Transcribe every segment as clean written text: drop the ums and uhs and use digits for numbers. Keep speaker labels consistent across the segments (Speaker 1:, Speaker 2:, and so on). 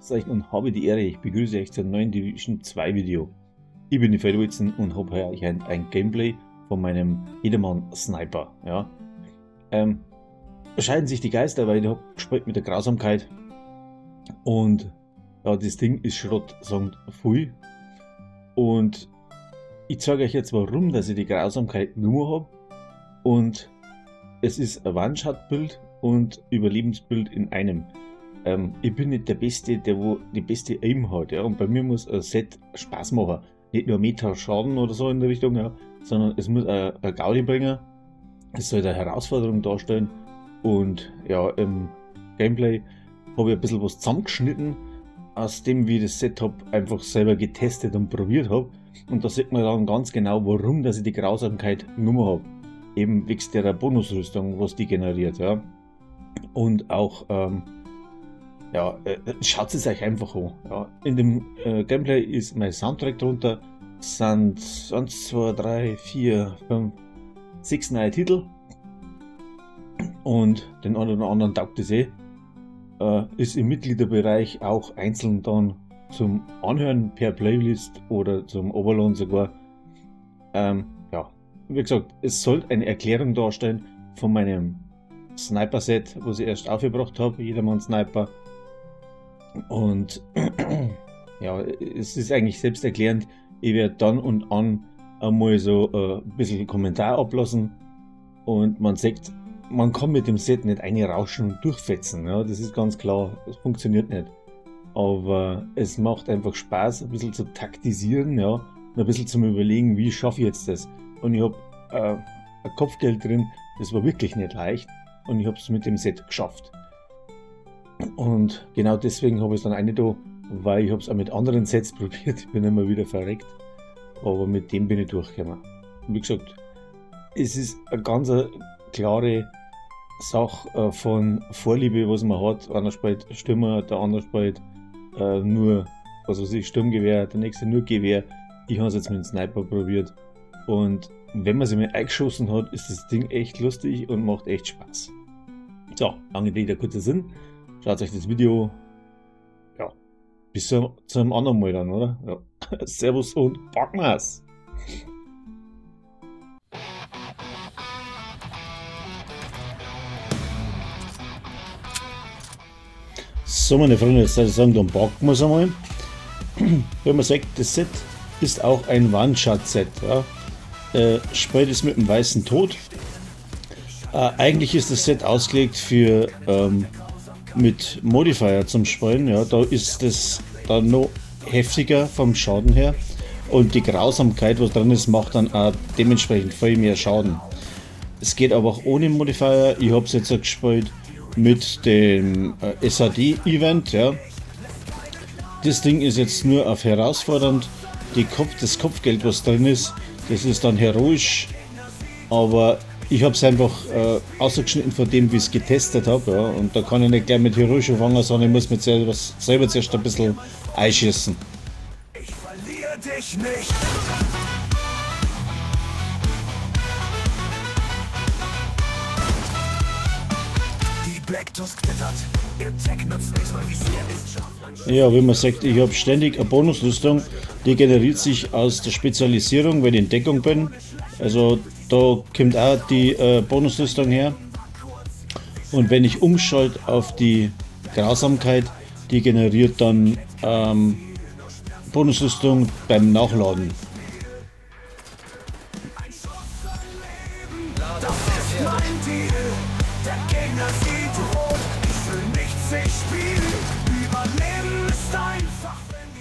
Speaker 1: Und habe die Ehre, ich begrüße euch zum neuen Division 2 Video. Ich bin die Feldwilson und habe hier ein Gameplay von meinem Edelmann Sniper. Ja. Scheiden sich die Geister, weil ich habe gespielt mit der Grausamkeit und ja, das Ding ist Schrott, sagt viel. Und ich zeige euch jetzt warum, dass ich die Grausamkeit nur habe. Und es ist ein One-Shot-Bild und Überlebensbild in einem. Ich bin nicht der Beste, der wo die beste Aim hat, ja, und bei mir muss ein Set Spaß machen. Nicht nur Meta Schaden oder so in der Richtung, ja, sondern es muss eine Gaudi bringen. Es soll eine Herausforderung darstellen. Und ja, im Gameplay habe ich ein bisschen was zusammengeschnitten, aus dem, wie ich das Set habe, einfach selber getestet und probiert habe. Und da sieht man dann ganz genau, warum dass ich die Grausamkeit Nummer habe. Eben wegen der Bonusrüstung, was die generiert, ja. Und auch, ja, schaut es euch einfach an. Ja. In dem Gameplay ist mein Soundtrack drunter, sind 1, 2, 3, 4, 5, 6 neue Titel. Und den einen oder anderen taugt es eh. Ist im Mitgliederbereich auch einzeln dann zum Anhören per Playlist oder zum Overload sogar. Ja, wie gesagt, es soll eine Erklärung darstellen von meinem Sniper-Set, was ich erst aufgebracht habe, Jedermann Sniper. Und ja, es ist eigentlich selbsterklärend. Ich werde dann und an einmal so ein bisschen Kommentar ablassen und man sagt, man kann mit dem Set nicht rauschen und durchfetzen, ja, das ist ganz klar, das funktioniert nicht. Aber es macht einfach Spaß, ein bisschen zu taktisieren, ja, und ein bisschen zum Überlegen, wie schaffe ich jetzt das. Und ich habe ein Kopfgeld drin, das war wirklich nicht leicht und ich habe es mit dem Set geschafft. Und genau deswegen habe ich es dann auch nicht da, weil ich habe es auch mit anderen Sets probiert, ich bin immer wieder verreckt, aber mit dem bin ich durchgekommen. Und wie gesagt, es ist eine ganz klare Sache von Vorliebe, was man hat. Einer spielt Stürmer, der andere spielt nur, was weiß ich, Sturmgewehr, der nächste nur Gewehr. Ich habe es jetzt mit dem Sniper probiert und wenn man sich mal eingeschossen hat, ist das Ding echt lustig und macht echt Spaß. So, lange Rede, kurzer Sinn. Schaut euch das Video, ja, bis zu einem anderen Mal dann, oder? Ja. Servus und packen wir's! So, meine Freunde, jetzt soll ich sagen, dann packen wir es einmal. Wenn man sagt, das Set ist auch ein One-Shot-Set. Ja. Spielt es mit dem weißen Tod. Eigentlich ist das Set ausgelegt für mit Modifier zum Spielen. Ja. Da ist das dann noch heftiger vom Schaden her. Und die Grausamkeit, was drin ist, macht dann auch dementsprechend viel mehr Schaden. Es geht aber auch ohne Modifier. Ich habe es jetzt gespielt mit dem SAD-Event, ja. Das Ding ist jetzt nur auf herausfordernd. Das Kopfgeld, was drin ist, das ist dann heroisch. Aber ich habe es einfach ausgeschnitten von dem, wie ich es getestet habe. Ja. Und da kann ich nicht gleich mit heroisch anfangen, sondern ich muss mit selber zuerst ein bisschen einschießen.
Speaker 2: Ich verliere dich nicht.
Speaker 1: Ja, wie man sagt, ich habe ständig eine Bonusrüstung, die generiert sich aus der Spezialisierung, wenn ich in Deckung bin. Also da kommt auch die Bonusrüstung her. Und wenn ich umschalte auf die Grausamkeit, die generiert dann Bonusrüstung beim Nachladen.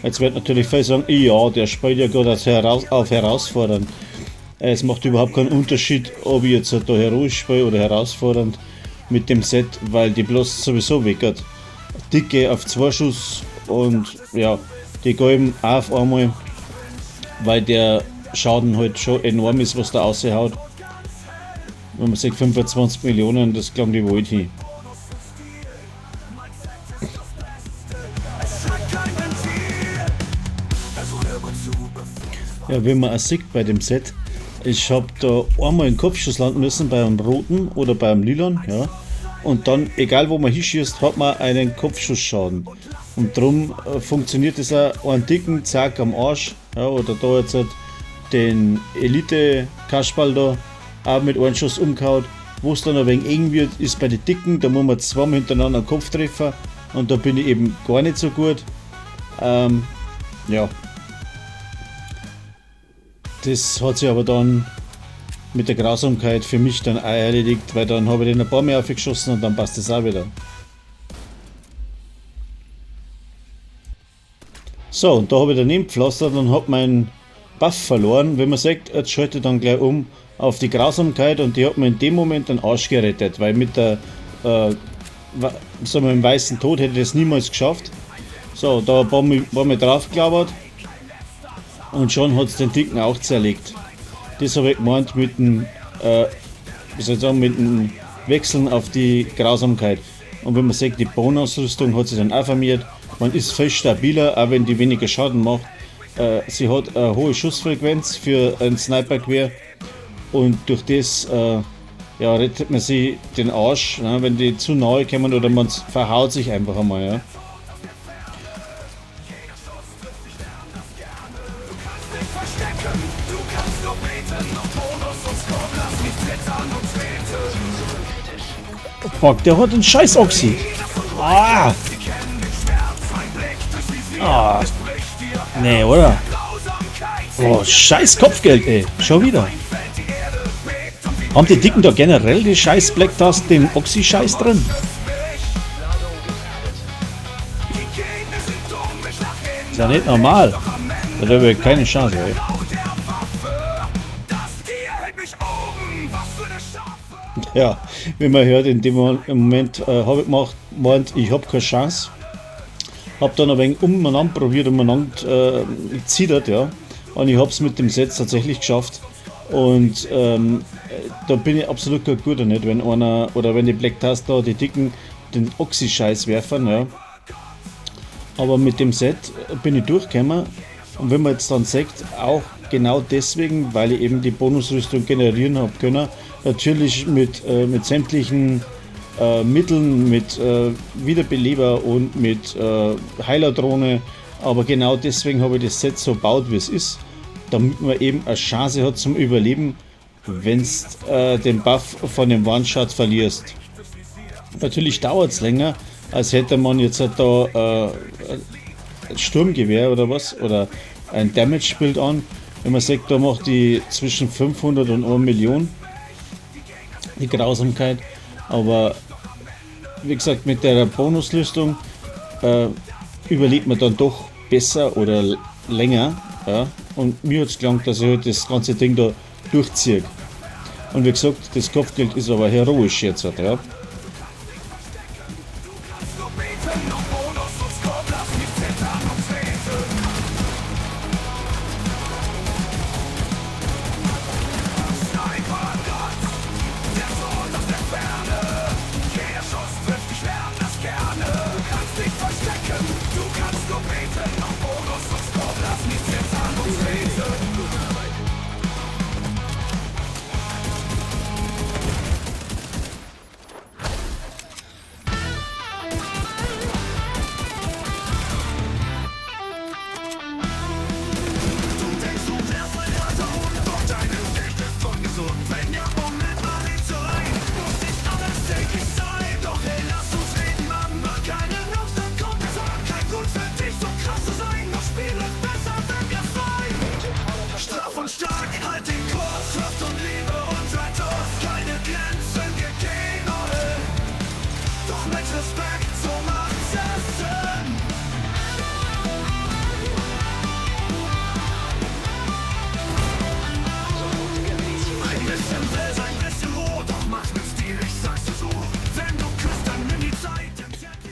Speaker 1: Jetzt wird natürlich viel sagen, ja, der spielt ja gerade auf herausfordernd. Es macht überhaupt keinen Unterschied, ob ich jetzt da heroisch spiele oder herausfordernd mit dem Set, weil die bloß sowieso weggert. Dicke auf 2 Schuss und ja, die gelben auf einmal, weil der Schaden halt schon enorm ist, was da raushaut. Wenn man sagt 25 Millionen, das klang die Welt hin. Ja, wie man auch sieht bei dem Set, ich habe da einmal einen Kopfschuss landen müssen bei einem roten oder bei einem lilan, ja. Und dann, egal wo man hinschießt, hat man einen Kopfschussschaden. Und darum funktioniert das auch einen dicken Zack am Arsch. Ja, oder da jetzt halt den Elite-Kasperl da auch mit einem Schuss umgehauen. Wo es dann ein wenig eng wird, ist bei den Dicken, da muss man zweimal hintereinander einen Kopf treffen und da bin ich eben gar nicht so gut. Ja. Das hat sich aber dann mit der Grausamkeit für mich dann auch erledigt, weil dann habe ich den ein paar mehr aufgeschossen und dann passt das auch wieder. So, und da habe ich daneben gepflastert und habe meinen Buff verloren. Wenn man sagt, jetzt schalte ich dann gleich um auf die Grausamkeit und die hat mir in dem Moment den Arsch gerettet, weil mit der sagen wir, im weißen Tod hätte ich das niemals geschafft. So, da war mir drauf gelabert und schon hat es den Dicken auch zerlegt. Das habe ich gemeint mit dem, wie soll ich sagen, mit dem Wechseln auf die Grausamkeit. Und wenn man sagt, die Bonenausrüstung hat sich dann auch vermehrt, man ist viel stabiler, auch wenn die weniger Schaden macht. Sie hat eine hohe Schussfrequenz für ein Snipergewehr und durch das ja, rettet man sich den Arsch, ne, wenn die zu nahe kommen oder man verhaut sich einfach einmal. Ja. Fuck, der hat einen scheiß Oxy. Ah! Ah! Nee, oder? Oh, scheiß Kopfgeld, ey. Schon wieder. Haben die Dicken da generell die scheiß Black Dust, den Oxy-Scheiß drin? Ist ja nicht normal. Da habe ich keine Chance, ey. Ja, wie man hört, in dem Moment habe ich gemeint, ich habe keine Chance. Habe dann ein wenig umeinander probiert, umeinander gezittert, ja. Und ich habe es mit dem Set tatsächlich geschafft. Und da bin ich absolut kein guter, nicht, wenn einer, oder wenn die Black Dust da, die Dicken, den Oxy-Scheiß werfen, ja. Aber mit dem Set bin ich durchgekommen. Und wenn man jetzt dann sagt, auch genau deswegen, weil ich eben die Bonusrüstung generieren habe können, natürlich mit sämtlichen Mitteln, mit Wiederbeleber und mit Heilerdrohne, aber genau deswegen habe ich das Set so gebaut, wie es ist, damit man eben eine Chance hat zum Überleben, wenn du den Buff von dem One-Shot verlierst. Natürlich dauert es länger, als hätte man jetzt halt da ein Sturmgewehr oder was, oder ein Damage-Bild an. Wenn man sagt, da macht die zwischen 500 und 1 Million die Grausamkeit, aber wie gesagt, mit der Bonuslüstung überlebt man dann doch besser oder länger, ja? Und mir hat es gelangt, dass ich halt das ganze Ding da durchziehe. Und wie gesagt, das Kopfgeld ist aber heroisch jetzt, ja.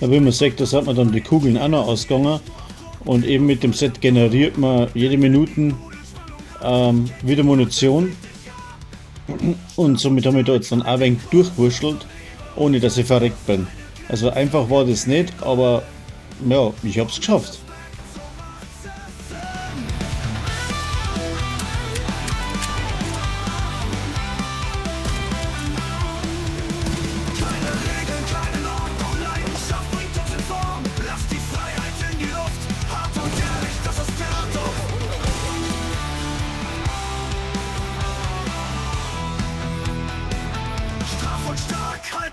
Speaker 1: Ja, wie man sagt, das hat man dann die Kugeln auch noch ausgegangen und eben mit dem Set generiert man jede Minute wieder Munition und somit habe ich da jetzt dann auch ein wenig durchwurschtelt, ohne dass ich verreckt bin. Also einfach war das nicht, aber ja, ich habe es geschafft.
Speaker 2: Keine Regeln, keine Ordnung, Leidenschaft bringt uns in Form. Lass die Freiheit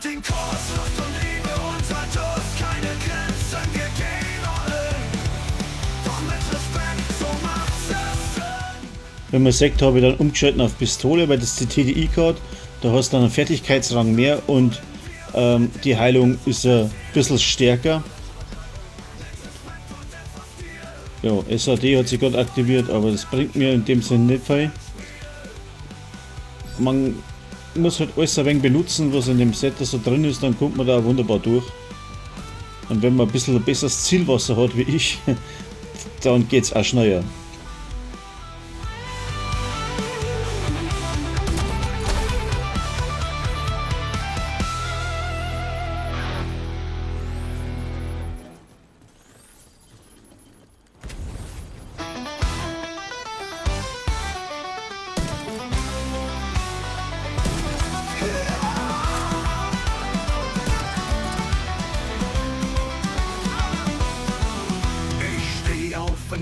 Speaker 2: den Kurs, Lust und Liebe, unser Durst, keine Grenzen, wir gehen alle. Doch mit Respekt, so macht's es Sinn.
Speaker 1: Wenn man sagt, habe ich dann umgeschalten auf Pistole, weil das die TDI Card, da hast du dann einen Fertigkeitsrang mehr und die Heilung ist ein bisschen stärker. Ja, SAD hat sich gerade aktiviert, aber das bringt mir in dem Sinne nicht viel. Man muss halt alles ein wenig benutzen, was in dem Set so drin ist, dann kommt man da wunderbar durch. Und wenn man ein bisschen ein besseres Zielwasser hat wie ich, dann geht es auch schneller.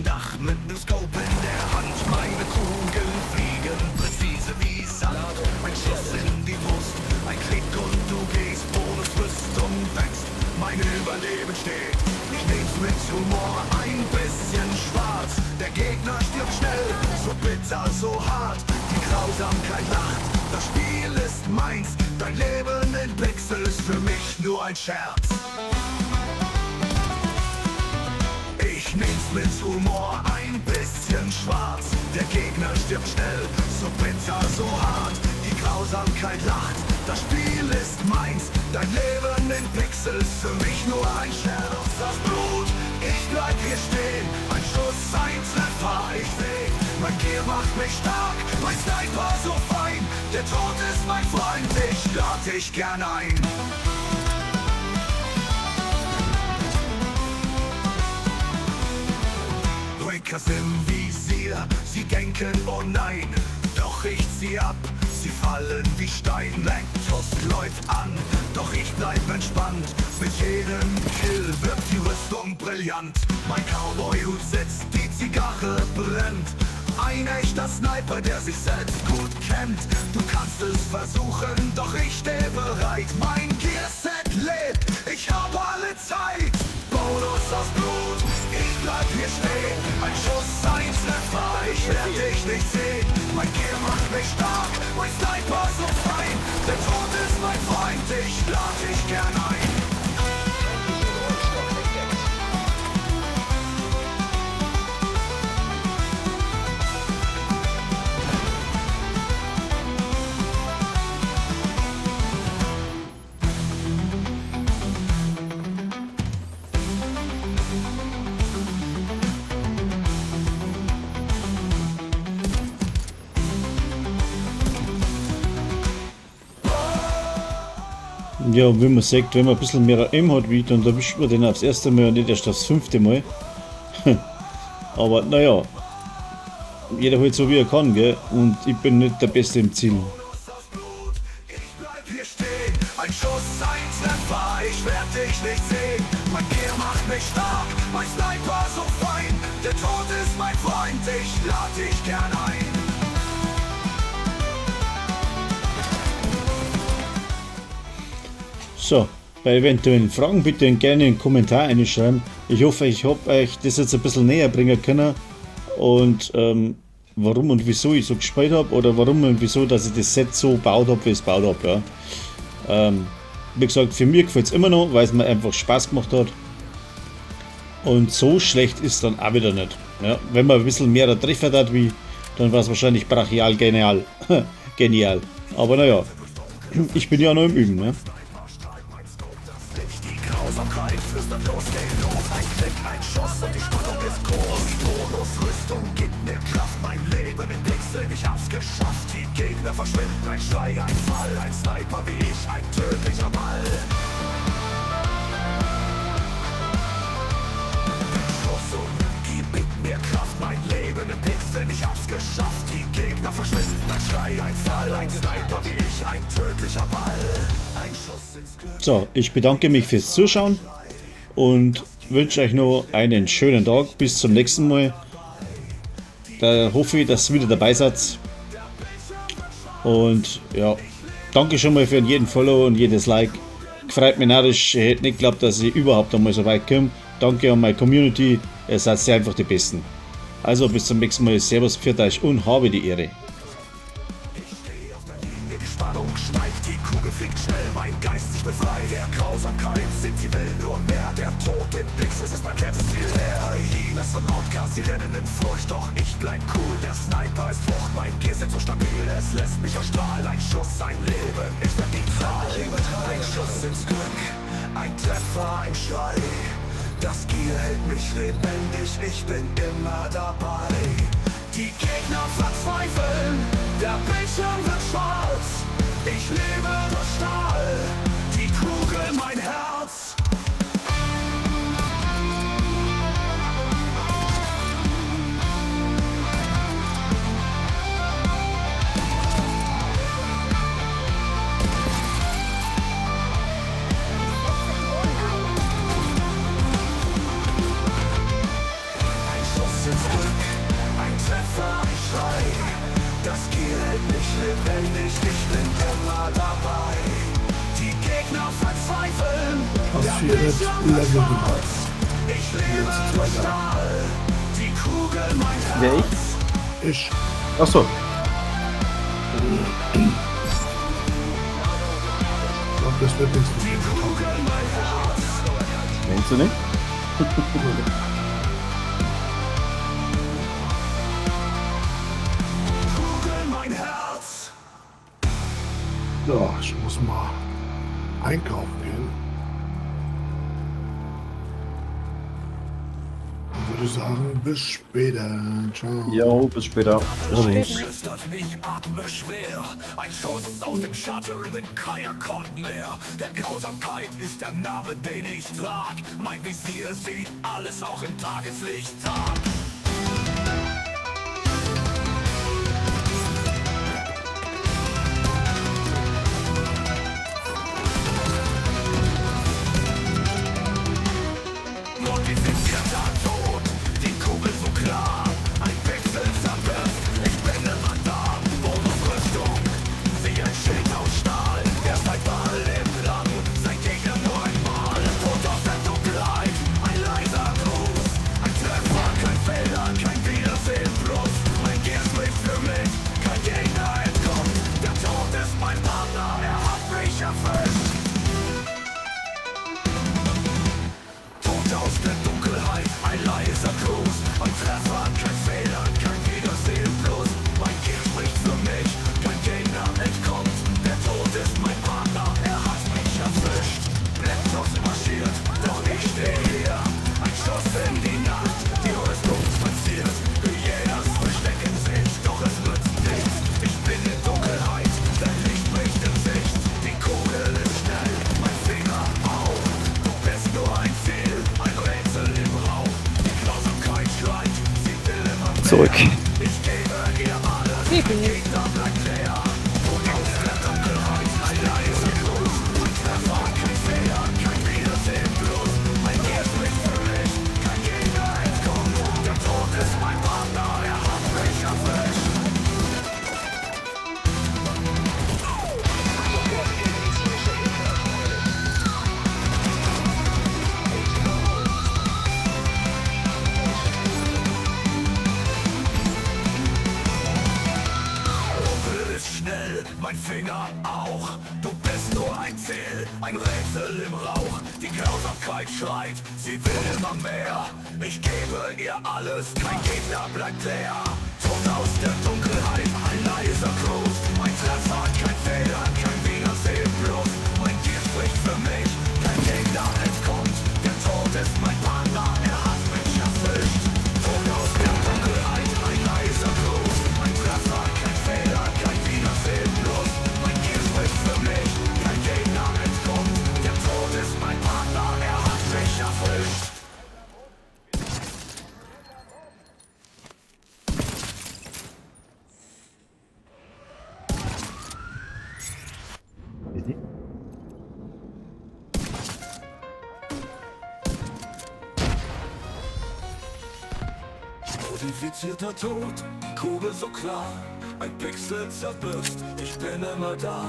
Speaker 2: Dach mit nem Scope in der Hand, meine Kugeln fliegen präzise wie Sand. Ein Schuss in die Brust, ein Klick und du gehst, Bonusrüstung wächst, mein Überleben steht. Ich nehm's mit Humor, ein bisschen schwarz, der Gegner stirbt schnell, so bitter, so hart, die Grausamkeit lacht, das Spiel ist meins, dein Leben in Pixel ist für mich nur ein Scherz. Ich nehm's mit Humor, ein bisschen schwarz. Der Gegner stirbt schnell, so bitter, so hart. Die Grausamkeit lacht, das Spiel ist meins. Dein Leben in Pixels, für mich nur ein Scherz. Das Blut, ich bleib hier stehen. Ein Schuss, ein Treffer, ich seh. Mein Gier macht mich stark, mein Sniper so fein. Der Tod ist mein Freund, ich lad dich gern ein. Breakers im Visier, sie denken, oh nein, doch ich zieh ab, sie fallen wie Stein. Lactus läuft an, doch ich bleib entspannt, mit jedem Kill wird die Rüstung brillant. Mein Cowboy-Hut sitzt, die Zigarre brennt, ein echter Sniper, der sich selbst gut kennt. Du kannst es versuchen, doch ich steh bereit, mein Gearset lebt, ich hab alle Zeit. Bonus aus Blut, ich bleib hier stehen. Ein Schuss, ein Treffer, ich werd dich nicht sehen. Mein Gear macht mich stark, mein Sniper so fein. Der Tod ist mein Freund, ich lad dich gern ein.
Speaker 1: Ja, wie man sagt, wenn man ein bisschen mehr AM hat wie, dann erwischt man den aufs erste Mal und nicht erst aufs 5. Mal. Aber naja, jeder halt so wie er kann, gell? Und ich bin nicht der Beste im Ziel.
Speaker 2: Ich bleib hier stehen, ein Schuss, ein Treffer, ich werd dich nicht sehen. Mein Gear macht mich stark, mein Sniper so fein. Der Tod ist mein Freund, ich lad dich gern ein.
Speaker 1: So, bei eventuellen Fragen bitte gerne einen Kommentar einschreiben. Ich hoffe, ich habe euch das jetzt ein bisschen näher bringen können und warum und wieso ich so gespielt habe oder warum und wieso, dass ich das Set so gebaut habe, wie ich es gebaut habe. Ja. Wie gesagt, für mich gefällt es immer noch, weil es mir einfach Spaß gemacht hat. Und so schlecht ist es dann auch wieder nicht. Ja. Wenn man ein bisschen mehr Treffer hat, wie, dann war es wahrscheinlich brachial genial. Genial. Aber naja, ich bin ja noch im Üben. Ne?
Speaker 2: Grausamkeit flüstert los, geht los. Ein Klick, ein Schuss und die Spannung ist groß. Bonusrüstung gibt mir Kraft, mein Leben in Pixeln, ich hab's geschafft. Die Gegner verschwinden, ein Schrei, ein Fall, ein Sniper wie ich, ein tödlicher Ball. Schuss und gibt mir Kraft, mein Leben in Pixeln, ich hab's geschafft. Die Gegner verschwinden, ein Schrei, ein Fall, ein Sniper wie ich, ein tödlicher Ball. Ein Schuss ins Glück.
Speaker 1: So, ich bedanke mich fürs Zuschauen und wünsche euch noch einen schönen Tag. Bis zum nächsten Mal. Da hoffe ich, dass ihr wieder dabei seid. Und ja, danke schon mal für jeden Follow und jedes Like. freut mich auch, ich hätte nicht geglaubt, dass ich überhaupt einmal so weit komme. Danke an meine Community, ihr seid sehr einfach die Besten. Also bis zum nächsten Mal, Servus, pfiat euch und habe die Ehre.
Speaker 2: Die Spannung steigt, die Kugel fliegt schnell, mein Geist sich befreit. Der Grausamkeit sind sie will nur mehr, der Tod in Blix, es ist mein letztes Ziel. Der Healers von Outcast, sie rennen in Furcht, doch ich bleib cool. Der Sniper ist Frucht, mein Gear sind so stabil, es lässt mich erstrahlen. Ein Schuss, ein Leben, ich bin die Zahl. Ein Schuss ins Glück, ein Treffer, ein Schrei. Das Gear hält mich lebendig, ich bin immer dabei. Die Gegner verzweifeln, der Bildschirm wird schwarz. Ich lebe durch Stahl, die Kugel mein Herz. Ein Schuss ins Glück, ein Treffer, ein Schrei. Das Gear hält mich lebendig, ich bin immer dabei. Die Gegner verzweifeln, der Bildschirm wird schwarz. Ich lebe durch Stahl, die Kugel mein Herz.
Speaker 3: Wer ich?
Speaker 4: Ich.
Speaker 3: Achso.
Speaker 4: Ich glaube, das wird nichts mit
Speaker 2: Die Kugel mein Herz.
Speaker 3: Meinst du nicht?
Speaker 2: Kugel mein Herz.
Speaker 4: Ja, ich muss mal einkaufen gehen. Dann würde ich sagen, bis später. Ciao.
Speaker 3: Jo, bis später.
Speaker 2: Flüstert mich atmeschwer. Ein Schuss aus dem Shuttle mit keiner Kont mehr. Der Grausamkeit ist der Name, den ich trag. Mein Visier sieht alles auch im Tageslicht Tag. Und die Visier tot, die Kugel so klar. Ein Pixel zerbricht, ich bin immer da. Bonusrüstung, wie ein Schild aus Stahl. Der Sniper lebt lang, sein Gegner nur einmal. Tod aus der Dunkelheit, ein leiser Gruß. Ein Treffer, kein Fehler, kein Wiedersehen bloß. Mein Gear spricht für mich, kein Gegner entkommt. Der Tod ist mein Partner, er hat mich erfasst. Tod aus der Dunkelheit, ein leiser Gruß. Ein Treffer, kein Fehler, kein Wiedersehen bloß. Mein Gear spricht für mich, kein Gegner entkommt. Der Tod ist mein Partner, er hat mich erwischt. Blacktops marschiert, doch ich stehe hier. Ein Schuss in die Nacht, die Rüstung spaziert. Hyenas verstecken sich, doch es nützt nichts. Ich bin in Dunkelheit, dein Licht bricht in Sicht. Die Kugel ist schnell, mein Finger auf. Du bist nur ein Ziel, ein Rätsel im Raum. Die Grausamkeit schreit, sie will immer mehr.
Speaker 3: Zurück.
Speaker 2: Ich gebe ihr alles, mein Gegner bleibt leer. Und aus der Dunkelheit ein leiser Gruß. Ein Treffer, kein Fehler, kein Wiedersehen bloß. Mein Gear spricht für mich, kein Gegner entkommt. Der Tod ist mein Partner, er hat mich erwischt. Dunkel ist schnell, mein Finger auch. Du bist nur ein Ziel, ein Rätsel im Rauch. Die Grausamkeit schreit, sie will immer mehr. Ich gebe ihr alles, kein Gegner bleibt leer. Tod aus der Dunkelheit, ein leiser Gruß. Ein Treffer, kein Fehler, kein Wiedersehen bloß. Mein Gear spricht für mich, kein Gegner entkommt. Der Tod ist mein Partner, er hat mich erwischt. Tod aus der Dunkelheit, ein leiser Gruß. Ein Treffer, kein Fehler, kein Wiedersehen bloß. Mein Gear spricht für mich, kein Gegner entkommt. Der Tod ist mein Partner, er hat mich erwischt. Modifizierter Tod, die Kugel so klar. Ein Pixel zerbirst, ich bin immer da.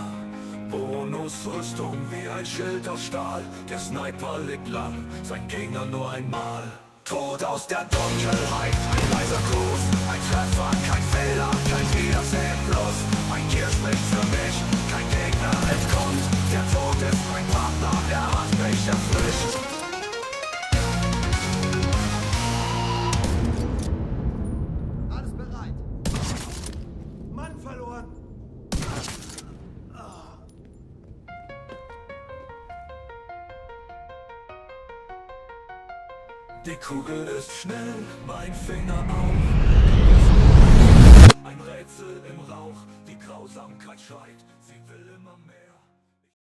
Speaker 2: Bonusrüstung wie ein Schild aus Stahl. Der Sniper liegt lang, sein Gegner nur einmal. Tod aus der Dunkelheit, ein leiser Gruß, ein Treffer, kein Fehler, kein Wiedersehen plus. Ein Tier spricht für mich, kein Gegner entkommt. Der Tod ist mein Partner, er hat mich erfrischt.
Speaker 5: Alles bereit. Mann verloren.
Speaker 2: Die Kugel ist schnell, mein Finger auf. Ein Rätsel im Rauch, die Grausamkeit schreit.